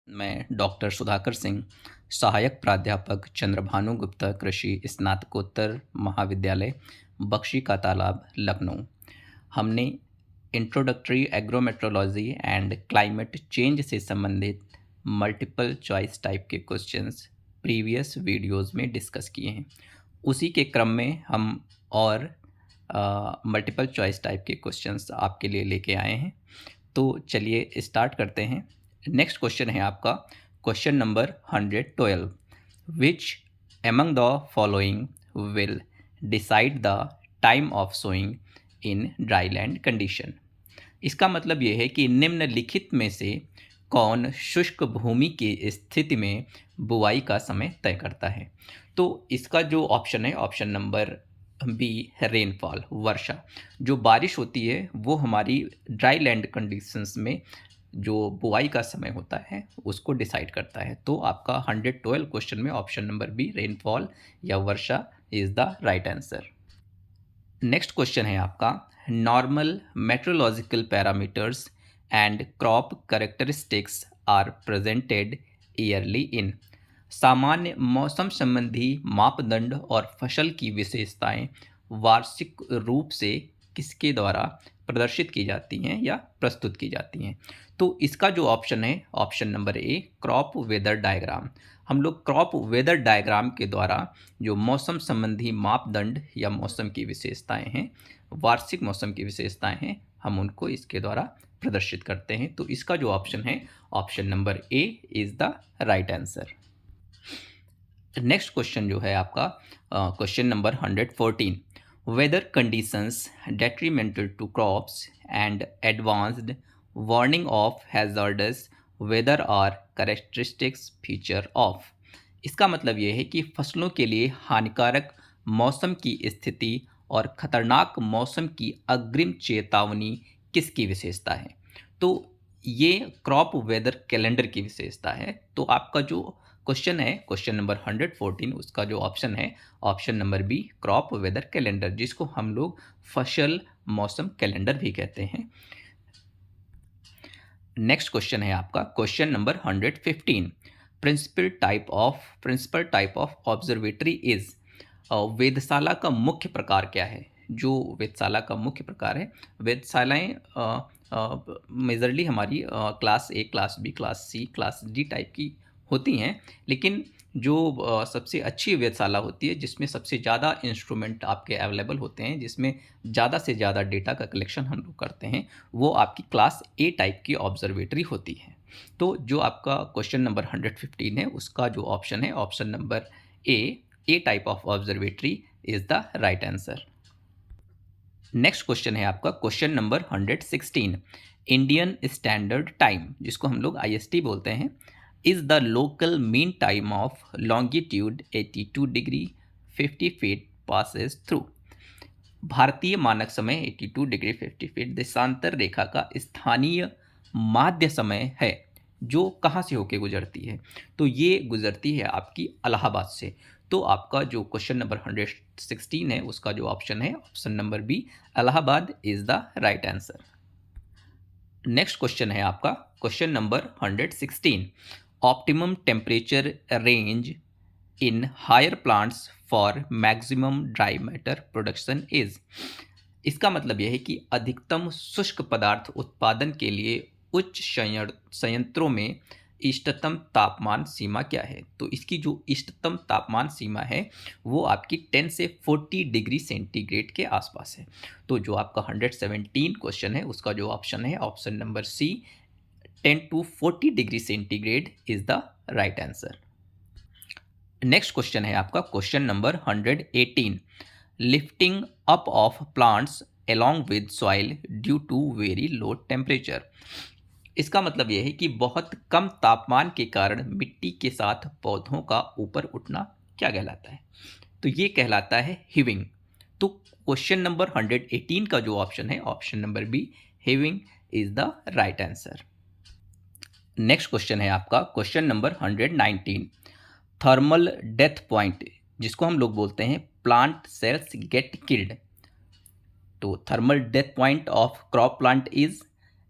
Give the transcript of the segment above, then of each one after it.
मैं डॉक्टर सुधाकर सिंह, सहायक प्राध्यापक चंद्रभानु गुप्ता कृषि स्नातकोत्तर महाविद्यालय, बख्शी का तालाब, लखनऊ। हमने introductory agrometeorology and climate change से संबंधित मल्टीपल चॉइस टाइप के क्वेश्चंस प्रीवियस वीडियोस में डिस्कस किए हैं। उसी के क्रम में हम और मल्टीपल चॉइस टाइप के क्वेश्चंस आपके लिए लेके आए हैं। तो चलिए स्टार्ट करते हैं। नेक्स्ट क्वेश्चन है आपका question number 112, which among the following will decide the time of sowing in dryland condition. इसका मतलब ये है कि निम्नलिखित में से कौन शुष्क भूमि की स्थिति में बुआई का समय तय करता है। तो इसका जो ऑप्शन है, ऑप्शन नंबर बी, रेनफॉल, वर्षा। जो बारिश होती है वो हमारी ड्राई लैंड कंडीशंस में जो बुआई का समय होता है उसको डिसाइड करता है। तो आपका 112 क्वेश्चन में ऑप्शन नंबर बी, रेनफॉल या वर्षा, is the right answer. Next question है आपका normal meteorological parameters and crop characteristics are presented early in. सामान्य मौसम संबंधी मापदंड और फसल की विशेषताएं वार्षिक रूप से किसके द्वारा प्रदर्शित की जाती हैं या प्रस्तुत की जाती हैं। तो इसका जो ऑप्शन है, option number A, crop weather diagram. हम लोग क्रॉप वेदर डायग्राम के द्वारा जो मौसम संबंधी मापदंड या मौसम की विशेषताएं हैं, वार्षिक मौसम की विशेषताएं हैं, हम उनको इसके द्वारा प्रदर्शित करते हैं। तो इसका जो ऑप्शन है, option number A is the right answer. Next question जो है आपका question number 114, weather conditions detrimental to crops and advanced warning of hazardous weather are characteristics feature of. इसका मतलब ये है कि फसलों के लिए हानिकारक मौसम की स्थिति और खतरनाक मौसम की अग्रिम चेतावनी किसकी विशेषता है। तो ये क्रॉप वेदर कैलेंडर की विशेषता है। तो आपका जो क्वेश्चन है, क्वेश्चन नंबर 114, उसका जो ऑप्शन है, option number B, crop weather calendar, जिसको हम लोग फसल मौसम कैलेंडर भी कहते हैं। नेक्स्ट क्वेश्चन है आपका question number 115, principal type of observatory is. वेधशाला का मुख्य प्रकार क्या है। जो वेधशाला का मुख्य प्रकार है, वेधशालाएं मेजरली हमारी class A, class B, class C, class D type की होती हैं, लेकिन जो सबसे अच्छी वेधशाला होती है, जिसमें सबसे ज़्यादा इंस्ट्रूमेंट आपके अवेलेबल होते हैं, जिसमें ज़्यादा से ज़्यादा डेटा का कलेक्शन हम लोग करते हैं, वो आपकी क्लास ए टाइप की ऑब्जर्वेटरी होती है। तो जो आपका क्वेश्चन नंबर 115 है, उसका जो ऑप्शन है, option number A type of observatory is the right answer. Next question है आपका question number 116, Indian standard time, जिसको हम लोग IST बोलते हैं, is the local mean time of longitude 82 degree 50 feet passes through. भारतीय मानक समय 82 डिग्री 50 फीट देशांतर रेखा का स्थानीय माध्य समय है, जो कहाँ से होके गुजरती है। तो ये गुजरती है आपकी इलाहाबाद से। तो आपका जो क्वेश्चन नंबर 116 है, उसका जो ऑप्शन है, option number B, Allahabad is the right answer. Next question है आपका question number 116, optimum temperature range in higher plants for maximum dry matter production is. इसका मतलब यह है कि अधिकतम शुष्क पदार्थ उत्पादन के लिए उच्च संयंत्रों में इष्टतम तापमान सीमा क्या है। तो इसकी जो इष्टतम तापमान सीमा है वो आपकी 10 से 40 डिग्री सेंटीग्रेड के आसपास है। तो जो आपका 117 क्वेश्चन है, उसका जो ऑप्शन है, option number C, 10 to 40 degree centigrade is the right answer. Next question है आपका question number 118, lifting up of plants along with soil due to very low temperature. इसका मतलब यह है कि बहुत कम तापमान के कारण मिट्टी के साथ पौधों का ऊपर उठना क्या कहलाता है। तो ये कहलाता है हीविंग। तो क्वेश्चन नंबर 118 का जो ऑप्शन है, option number B, heaving is the right answer. Next question है आपका question number 119, thermal death point, जिसको हम लोग बोलते हैं प्लांट सेल्स गेट किल्ड। तो thermal death point of crop plant is,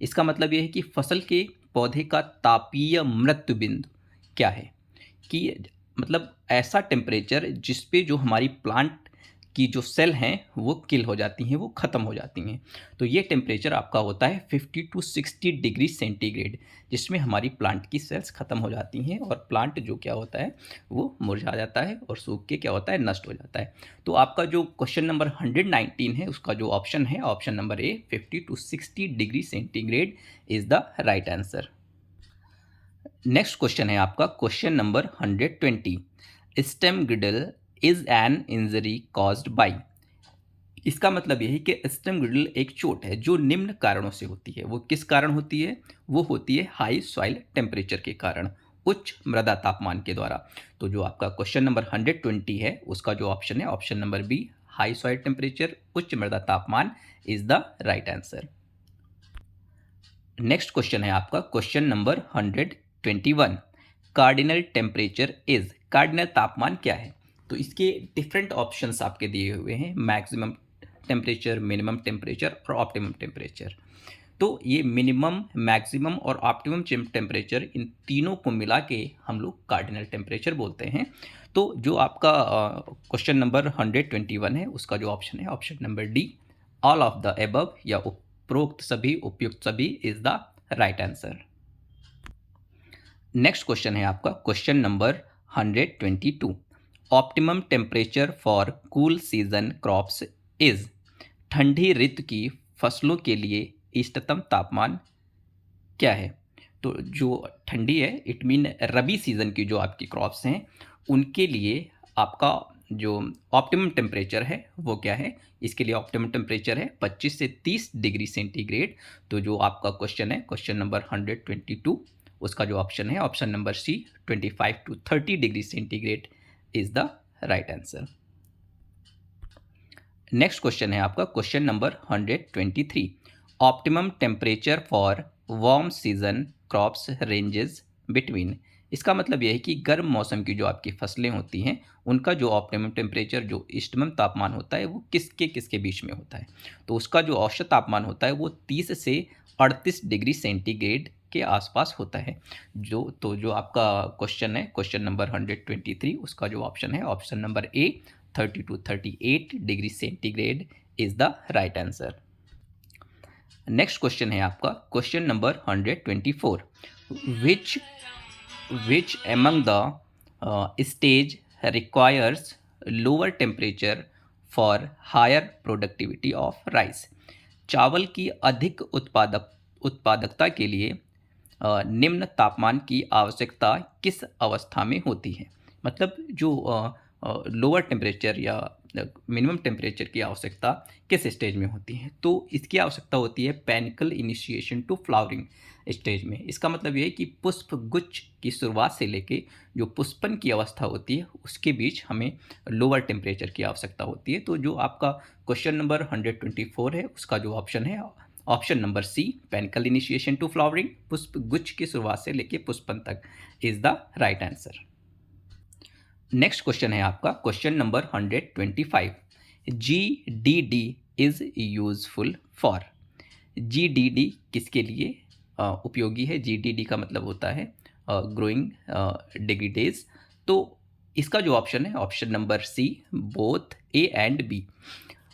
इसका मतलब यह है कि फसल के पौधे का तापीय मृत्यु बिंदु क्या है? कि मतलब ऐसा टेम्परेचर जिस पे जो हमारी प्लांट की जो सेल हैं वो किल हो जाती हैं, वो ख़त्म हो जाती हैं। तो ये टेम्परेचर आपका होता है 50 टू 60 डिग्री सेंटीग्रेड, जिसमें हमारी प्लांट की सेल्स ख़त्म हो जाती हैं और प्लांट जो क्या होता है वो मुरझा जाता है और सूख के क्या होता है, नष्ट हो जाता है। तो आपका जो क्वेश्चन नंबर 119 है उसका जो ऑप्शन है, option number A, 50 to 60 degree centigrade is the right answer. Next question है आपका question number 120। Stem girdle is an injury caused by. इसका मतलब यह है कि स्टेम ग्रिडल एक चोट है जो निम्न कारणों से होती है। वो किस कारण होती है? वो होती है हाई सॉइल टेम्परेचर के कारण, उच्च मृदा तापमान के द्वारा। तो जो आपका क्वेश्चन नंबर 120 है उसका जो ऑप्शन है, option number B, high soil temperature, उच्च मृदा तापमान is the right answer. Next question है आपका question number 121। Cardinal temperature is, cardinal तापमान क्या है? तो इसके डिफरेंट ऑप्शंस आपके दिए हुए हैं, मैक्सिमम टेम्परेचर, मिनिमम टेम्परेचर और ऑप्टिमम टेम्परेचर। तो ये मिनिमम, मैक्सिमम और ऑप्टिमम टेम्परेचर, इन तीनों को मिला के हम लोग कार्डिनल टेम्परेचर बोलते हैं। तो जो आपका क्वेश्चन नंबर 121 है उसका जो ऑप्शन है, option number D, all of the above या उपरोक्त सभी, उपयुक्त सभी is the right answer. Next question है आपका question number 122। Optimum temperature for cool season crops is. ठंडी ऋतु की फसलों के लिए इष्टतम तापमान क्या है? तो जो ठंडी है, इट मीन रबी सीजन की जो आपकी क्रॉप्स हैं उनके लिए आपका जो ऑप्टिमम टेम्परेचर है वो क्या है? इसके लिए ऑप्टिमम टेम्परेचर है 25 से 30 डिग्री सेंटीग्रेड। तो जो आपका क्वेश्चन है क्वेश्चन नंबर 122, उसका जो ऑप्शन है, option number C, 25 to 30 degree centigrade is the right answer. Next question है आपका question number 123। Optimum temperature for warm season crops ranges between. इसका मतलब यह है कि गर्म मौसम की जो आपकी फसलें होती हैं उनका जो ऑप्टिमम टेम्परेचर, जो इष्टतम तापमान होता है वो किसके किसके बीच में होता है? तो उसका जो औसत तापमान होता है वो 30 से 38 डिग्री सेंटीग्रेड के आसपास होता है। जो आपका क्वेश्चन है क्वेश्चन नंबर 123, उसका जो ऑप्शन है, option number A, 30 to 38 degree centigrade is the right answer. Next question है आपका question number 124। Which among the stage requires lower temperature for higher productivity of rice. चावल की अधिक उत्पादकता के लिए निम्न तापमान की आवश्यकता किस अवस्था में होती है? मतलब जो लोअर टेम्परेचर या मिनिमम टेम्परेचर की आवश्यकता किस स्टेज में होती है? तो इसकी आवश्यकता होती है panicle initiation to flowering stage में। इसका मतलब ये है कि पुष्प गुच्छ की शुरुआत से लेके जो पुष्पन की अवस्था होती है उसके बीच हमें लोअर टेम्परेचर की आवश्यकता होती है। तो जो आपका क्वेश्चन नंबर 124 है उसका जो ऑप्शन है, option number C, panicle initiation to flowering, पुष्प गुच्छ की शुरुआत से लेके पुष्पन तक is the right answer. Next question है आपका question number 125। GDD is useful for. GDD किसके लिए उपयोगी है? GDD का मतलब होता है ग्रोइंग डिग्रीडेज। तो इसका जो ऑप्शन है, option number C, both A and B.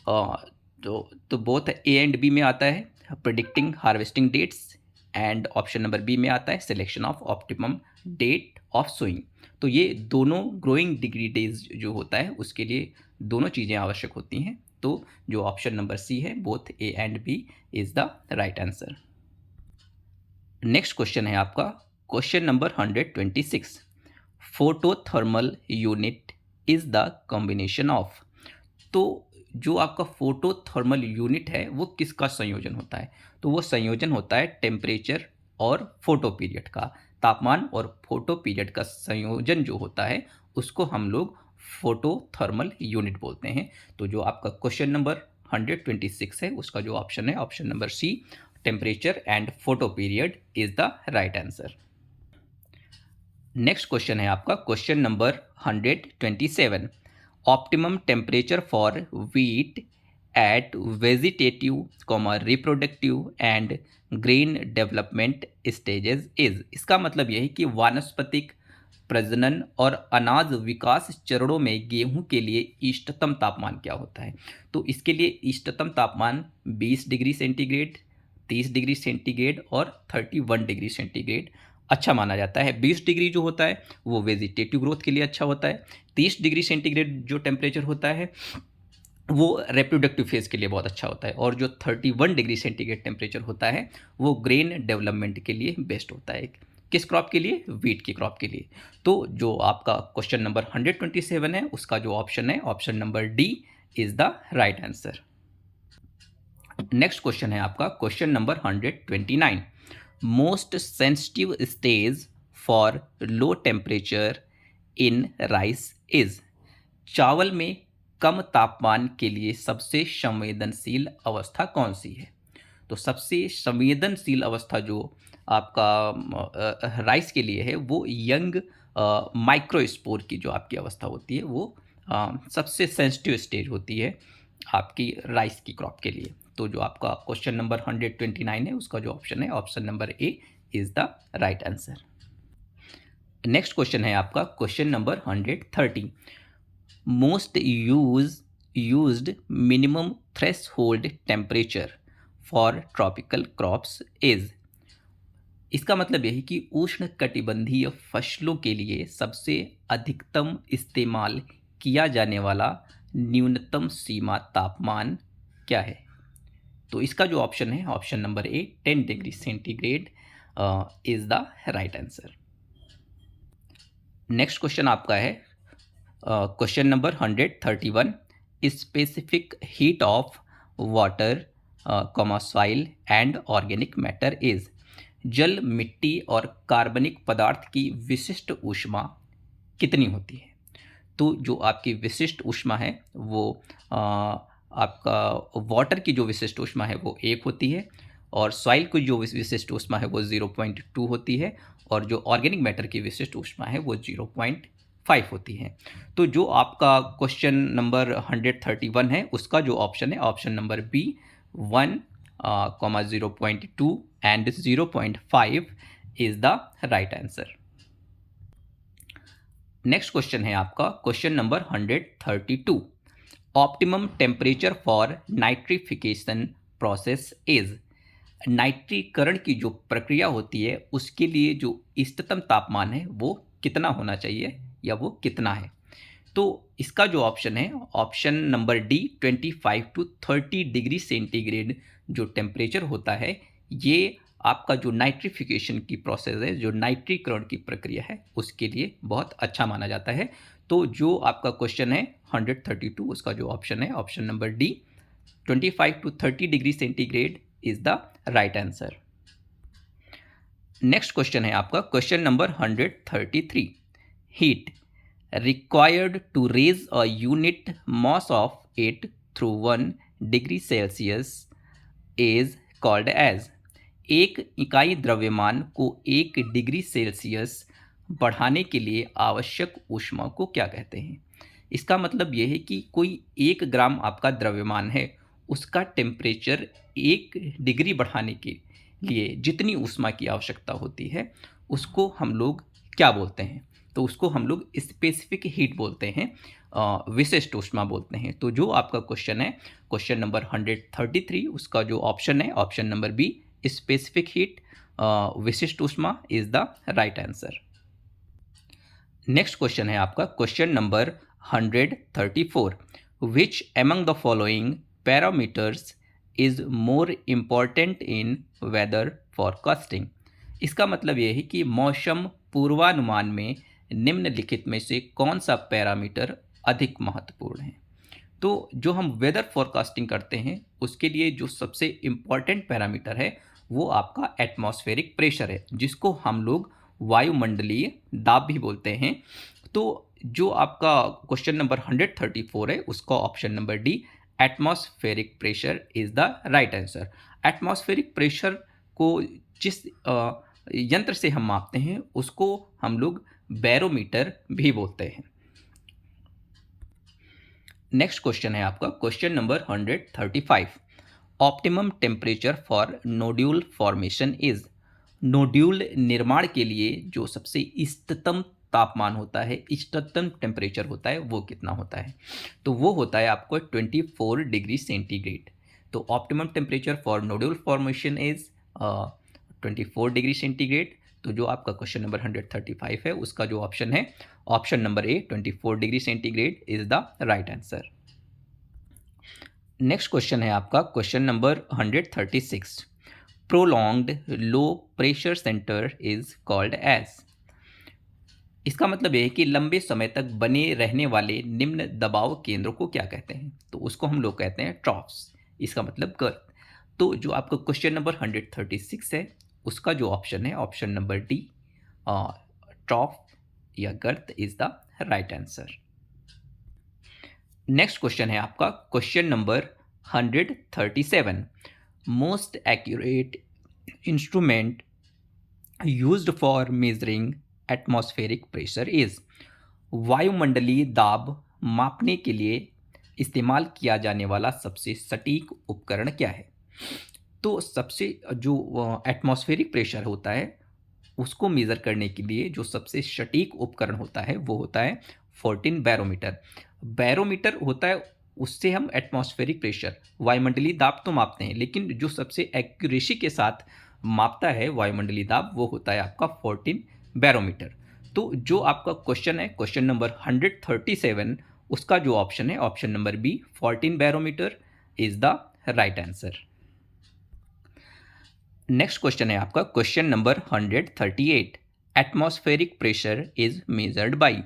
तो बोथ ए एंड बी में आता है predicting harvesting dates, and option number B में आता है selection of optimum date of sowing. तो ये दोनों ग्रोइंग डिग्री डेज जो होता है उसके लिए दोनों चीज़ें आवश्यक होती हैं। तो जो ऑप्शन नंबर सी है, both A and B is the right answer. Next question है आपका question number 126। Photothermal unit is the combination of. तो जो आपका फोटोथर्मल यूनिट है वो किसका संयोजन होता है? तो वो संयोजन होता है टेम्परेचर और फोटो पीरियड का। तापमान और फोटो पीरियड का संयोजन जो होता है उसको हम लोग फोटोथर्मल यूनिट बोलते हैं। तो जो आपका क्वेश्चन नंबर 126 है उसका जो ऑप्शन है, option number C, temperature and photoperiod is the right answer. Next question है आपका question number 127। Optimum temperature for wheat at vegetative reproductive and grain development stages is. इसका मतलब यह है कि वानस्पतिक प्रजनन और अनाज विकास चरणों में गेहूं के लिए इष्टतम तापमान क्या होता है। तो इसके लिए इष्टतम तापमान 20 डिग्री सेंटीग्रेड, 30 डिग्री सेंटीग्रेड और 31 डिग्री सेंटीग्रेड अच्छा माना जाता है। 20 डिग्री जो होता है वो वेजिटेटिव ग्रोथ के लिए अच्छा होता है। 30 डिग्री सेंटीग्रेड जो टेम्परेचर होता है वो रिप्रोडक्टिव फेज के लिए बहुत अच्छा होता है, और जो 31 डिग्री सेंटीग्रेड टेम्परेचर होता है वो ग्रेन डेवलपमेंट के लिए बेस्ट होता है। किस क्रॉप के लिए? वीट की क्रॉप के लिए। तो जो आपका क्वेश्चन नंबर 127 है उसका जो ऑप्शन है option number D is the right answer. Next question है आपका question number 129। Most sensitive stage for low temperature in rice is. चावल में कम तापमान के लिए सबसे संवेदनशील अवस्था कौन सी है? तो सबसे संवेदनशील अवस्था जो आपका राइस के लिए है वो यंग माइक्रोस्पोर की जो आपकी अवस्था होती है वो सबसे सेंसिटिव स्टेज होती है आपकी राइस की क्रॉप के लिए। तो जो आपका क्वेश्चन नंबर 129 है उसका जो ऑप्शन है option number A is the right answer. Next question है आपका question number 130। Most used minimum threshold temperature for tropical crops is. इसका मतलब यह है कि उष्ण कटिबंधीय फसलों के लिए सबसे अधिकतम इस्तेमाल किया जाने वाला न्यूनतम सीमा तापमान क्या है? तो इसका जो ऑप्शन है option number A 10 degree centigrade is the right answer. Next question आपका है question number 131। Specific heat of water soil and organic matter is. जल, मिट्टी और कार्बनिक पदार्थ की विशिष्ट ऊष्मा कितनी होती है? तो जो आपकी विशिष्ट ऊष्मा है वो आपका वाटर की जो विशिष्ट ऊष्मा है वो 1 होती है, और सॉइल की जो विशिष्ट ऊष्मा है वो 0.2 होती है, और जो ऑर्गेनिक मैटर की विशिष्ट ऊष्मा है वो 0.5 होती है। तो जो आपका क्वेश्चन नंबर 131 है उसका जो ऑप्शन है option number B 1, 0.2 and 0.5 is the right answer. Next question है आपका question number 132। Optimum temperature for nitrification process is. नाइट्रीकरण की जो प्रक्रिया होती है उसके लिए जो इष्टतम तापमान है वो कितना होना चाहिए या वो कितना है? तो इसका जो ऑप्शन है option number D 25 to 30 degree centigrade जो टेम्परेचर होता है ये आपका जो नाइट्रिफिकेशन की प्रोसेस है, जो नाइट्रीकरण की प्रक्रिया है उसके लिए बहुत अच्छा माना जाता है। तो जो आपका क्वेश्चन है 132 उसका जो ऑप्शन है option number D 25 to 30 degree centigrade is the right answer. Next question है आपका question number 133। Heat required to raise a unit mass of it through 1 degree Celsius is called as। एक इकाई द्रव्यमान को 1 डिग्री सेल्सियस बढ़ाने के लिए आवश्यक ऊष्मा को क्या कहते हैं? इसका मतलब यह है कि कोई 1 ग्राम आपका द्रव्यमान है उसका टेम्परेचर 1 डिग्री बढ़ाने के लिए जितनी ऊष्मा की आवश्यकता होती है उसको हम लोग क्या बोलते हैं? तो उसको हम लोग स्पेसिफिक हीट बोलते हैं, विशिष्ट ऊष्मा बोलते हैं। तो जो आपका क्वेश्चन है क्वेश्चन नंबर 133 उसका जो ऑप्शन है option number B specific heat विशिष्ट ऊष्मा is the right answer. Next question है आपका question number 134। Which among the following parameters is more important in weather forecasting. इसका मतलब यह है कि मौसम पूर्वानुमान में निम्नलिखित में से कौन सा पैरामीटर अधिक महत्वपूर्ण है? तो जो हम वेदर फोरकास्टिंग करते हैं उसके लिए जो सबसे इम्पॉर्टेंट पैरामीटर है वो आपका एटमॉस्फेरिक प्रेशर है, जिसको हम लोग वायुमंडलीय दाब भी बोलते हैं। तो जो आपका क्वेश्चन नंबर 134 है उसका option number D atmospheric pressure is the right answer. Atmospheric pressure को जिस यंत्र से हम मापते हैं उसको हम लोग बैरोमीटर भी बोलते हैं। नेक्स्ट क्वेश्चन है आपका question number 135। Optimum temperature for nodule formation is. Nodule निर्माण के लिए जो सबसे इष्टतम तापमान होता है, इष्टतम टेम्परेचर होता है, वो कितना होता है? तो वो होता है आपको 24 डिग्री सेंटीग्रेड। तो optimum temperature for nodule formation is 24 degree centigrade. तो जो आपका क्वेश्चन नंबर 135 है उसका जो ऑप्शन है, option number A 24 degree centigrade is the right answer. Next question है आपका question number 136। Prolonged low pressure centre is called as. इसका मतलब यह है कि लंबे समय तक बने रहने वाले निम्न दबाव केंद्रों को क्या कहते हैं? तो उसको हम लोग कहते हैं ट्रॉफ्स। इसका मतलब गर्त। तो जो आपका क्वेश्चन नंबर 136 है उसका जो ऑप्शन है, ऑप्शन नंबर डी, ट्रॉफ या गर्त is the right answer. Next question है आपका question number 137। Most accurate instrument used for measuring atmospheric pressure is. वायुमंडलीय दाब मापने के लिए इस्तेमाल किया जाने वाला सबसे सटीक उपकरण क्या है? तो सबसे जो एटमॉस्फेरिक प्रेशर होता है उसको मेज़र करने के लिए जो सबसे सटीक उपकरण होता है वो होता है 14 बैरोमीटर। बैरोमीटर होता है, उससे हम एटमॉस्फेरिक प्रेशर, वायुमंडलीय दाब तो मापते हैं, लेकिन जो सबसे एक्यूरेसी के साथ मापता है वायुमंडलीय दाब वो होता है आपका 14 बैरोमीटर। तो जो आपका क्वेश्चन है क्वेश्चन नंबर 137 उसका जो ऑप्शन है, option number B 14 barometer is the right answer. Next question है आपका question number 138। Atmospheric pressure is measured by.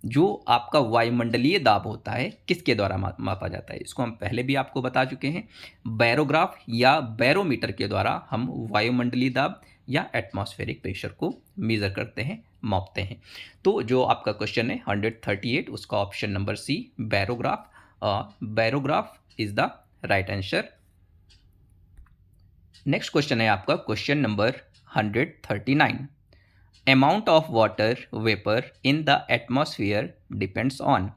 जो आपका वायुमंडलीय दाब होता है किसके द्वारा मापा जाता है? इसको हम पहले भी आपको बता चुके हैं, बैरोग्राफ या बैरोमीटर के द्वारा हम वायुमंडलीय दाब या एटमॉस्फेरिक प्रेशर को मेज़र करते हैं, मापते हैं। तो जो आपका क्वेश्चन है 138 उसका option number C barograph, barograph is the right answer. Next question है आपका question number 139। Amount of water vapour in the atmosphere depends on.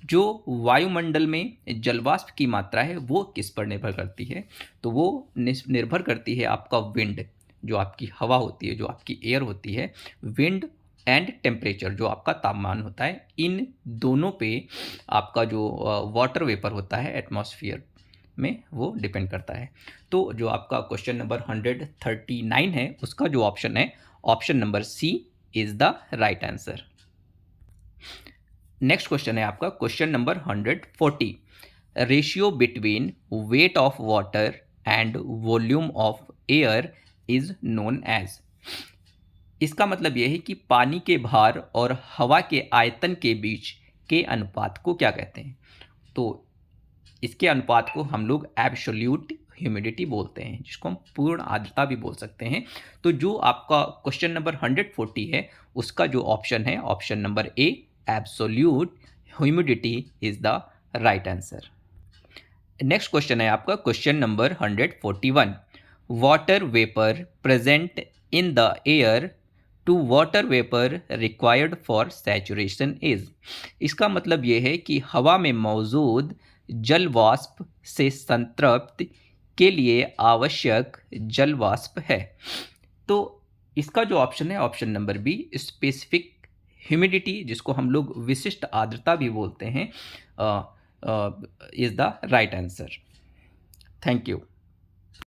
जो वायुमंडल में जलवाष्प की मात्रा है वो किस पर निर्भर करती है? तो वो निर्भर करती है आपका विंड, जो आपकी हवा होती है, जो आपकी एयर होती है, विंड एंड टेम्परेचर जो आपका तापमान होता है, इन दोनों पे आपका जो वाटर वेपर होता है एटमॉस्फेयर में वो डिपेंड करता है। तो जो आपका क्वेश्चन नंबर 139 है उसका जो ऑप्शन है, option number C is the right answer. Next question है आपका question number 140। Ratio between weight of water and volume of air is known as. इसका मतलब यह है कि पानी के भार और हवा के आयतन के बीच के अनुपात को क्या कहते हैं? तो इसके अनुपात को हम लोग एब्सोल्यूट ह्यूमिडिटी बोलते हैं, जिसको हम पूर्ण आर्द्रता भी बोल सकते हैं। तो जो आपका क्वेश्चन नंबर 140 है उसका जो ऑप्शन है, option number A absolute humidity is the right answer. Next question है आपका question number 141। Water vapour present in the air to water vapour required for saturation is. इसका मतलब ये है कि हवा में मौजूद जल वाष्प से संतृप्त के लिए आवश्यक जल वाष्प है। तो इसका जो ऑप्शन है, option number B specific humidity, जिसको हम लोग विशिष्ट आर्द्रता भी बोलते हैं, is the right answer. Thank you.